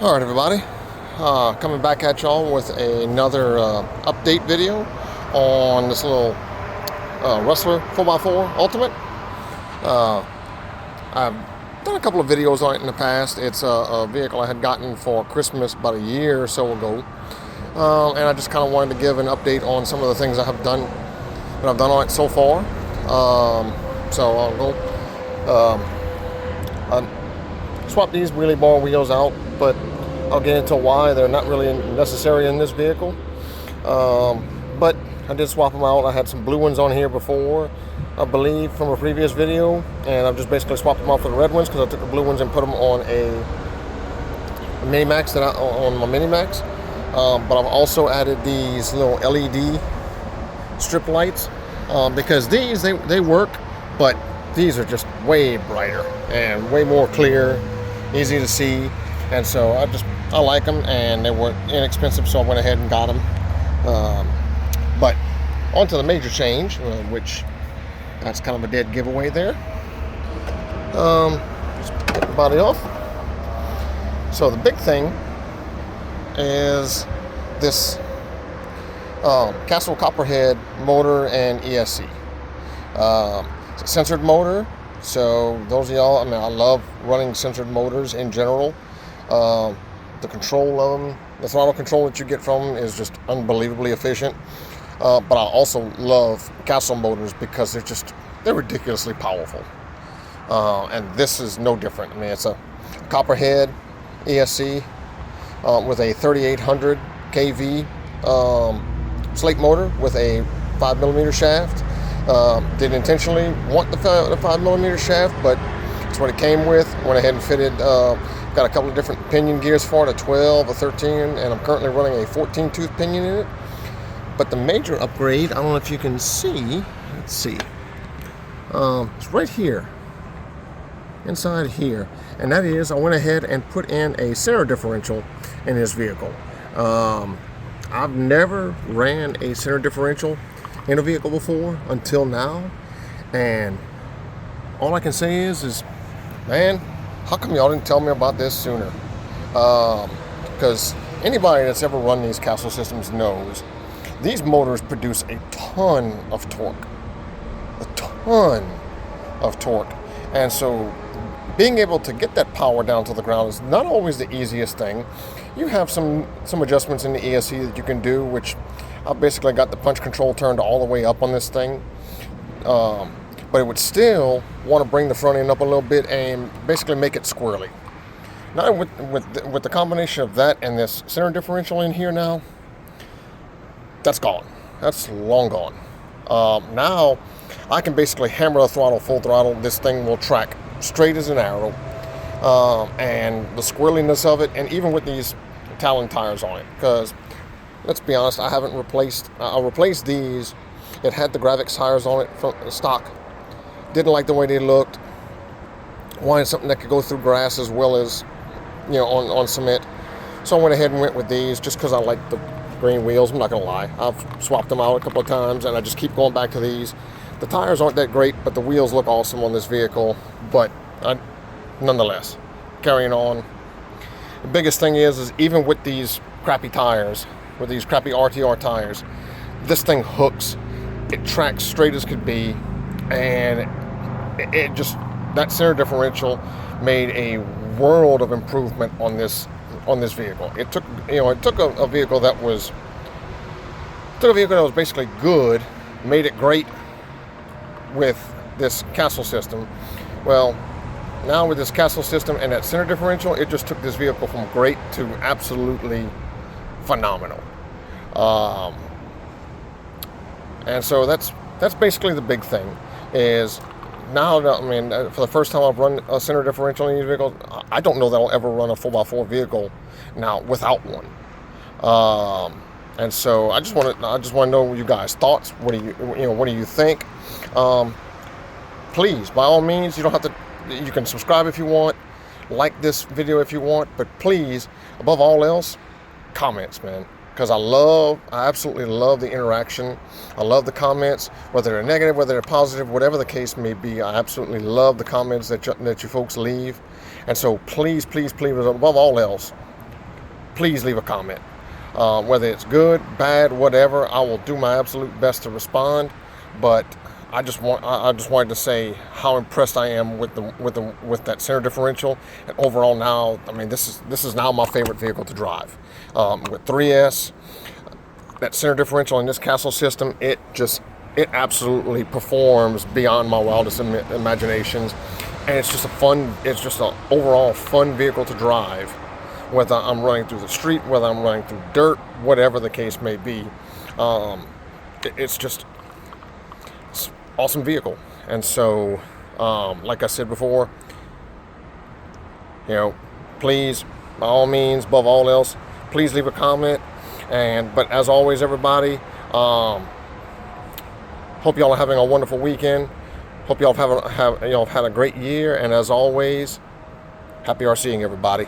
All right, everybody. Coming back at y'all with another update video on this little Rustler 4x4 Ultimate. I've done a couple of videos on it in the past. It's a vehicle I had gotten for Christmas about a year or so ago, and I just kind of wanted to give an update on some of the things I've done on it so far. So I'll go swap these wheelie bar wheels out, but I'll get into why they're not really necessary in this vehicle. But I did swap them out. I had some blue ones on here before, I believe, from a previous video, and I've just basically swapped them out for the red ones because I took the blue ones and put them on a Mini Max on my Mini Max. But I've also added these little LED strip lights because these they work, but these are just way brighter and way more clear, easy to see. And so I like them, and they were inexpensive, so I went ahead and got them. But on to the major change, which that's kind of a dead giveaway there. Just get the body off. So the big thing is this Castle Copperhead motor and ESC. It's a censored motor, so those of y'all, I love running censored motors in general. The control of them, the throttle control that you get from them is just unbelievably efficient. But I also love Castle motors because they're ridiculously powerful. And this is no different. It's a Copperhead ESC with a 3800 kV slate motor with a 5mm shaft. Didn't intentionally want the 5mm shaft, but that's what it came with. Went ahead and fitted, got a couple of different pinion gears for it, a 12, a 13, and I'm currently running a 14 tooth pinion in it. But the major upgrade, I don't know if you can see, let's see, it's right here, inside here, and that is I went ahead and put in a center differential in this vehicle. I've never ran a center differential in a vehicle before until now, and all I can say is man, how come y'all didn't tell me about this sooner? Because anybody that's ever run these Castle systems knows these motors produce a ton of torque, and so being able to get that power down to the ground is not always the easiest thing. You have some adjustments in the ESC that you can do, which I basically got the punch control turned all the way up on this thing. But it would still want to bring the front end up a little bit and basically make it squirrely. Now with the combination of that and this center differential in here now, that's gone. That's long gone. Now I can basically hammer the throttle full throttle. This thing will track straight as an arrow, and the squirreliness of it, and even with these Talon tires on it, because let's be honest, I replaced these. It had the Gravix tires on it from stock. Didn't like the way they looked. Wanted something that could go through grass as well as, on cement. So I went ahead and went with these just because I like the green wheels. I'm not gonna lie. I've swapped them out a couple of times, and I just keep going back to these. The tires aren't that great, but the wheels look awesome on this vehicle. But nonetheless, carrying on. The biggest thing is even with these crappy tires, with these crappy RTR tires, this thing hooks. It tracks straight as could be, and it just, that center differential made a world of improvement on this vehicle. It took a vehicle that was basically good, made it great with this Castle system. Well, now with this Castle system and that center differential, it just took this vehicle from great to absolutely phenomenal. And so that's basically the big thing. Is now, for the first time I've run a center differential in these vehicles, I don't know that I'll ever run a 4x4 vehicle now without one. And so I just want to know you guys' thoughts. What do you think? Please, by all means, you don't have to. You can subscribe if you want, like this video if you want, but please, above all else, comments, man. Because I absolutely love the interaction. I love the comments, whether they're negative, whether they're positive, whatever the case may be. I absolutely love the comments that you folks leave. And so please, please, please, above all else, please leave a comment. Whether it's good, bad, whatever, I will do my absolute best to respond. But I just wanted to say how impressed I am with that center differential, and overall now, I mean, this is now my favorite vehicle to drive. With 3S, that center differential in this Castle system, it absolutely performs beyond my wildest imaginations, and it's just an overall fun vehicle to drive. Whether I'm running through the street, whether I'm running through dirt, whatever the case may be, it's awesome vehicle. And so, like I said before, please, by all means, above all else, please leave a comment. But as always, everybody, hope y'all are having a wonderful weekend. Hope y'all have had a great year. And as always, happy RCing, everybody.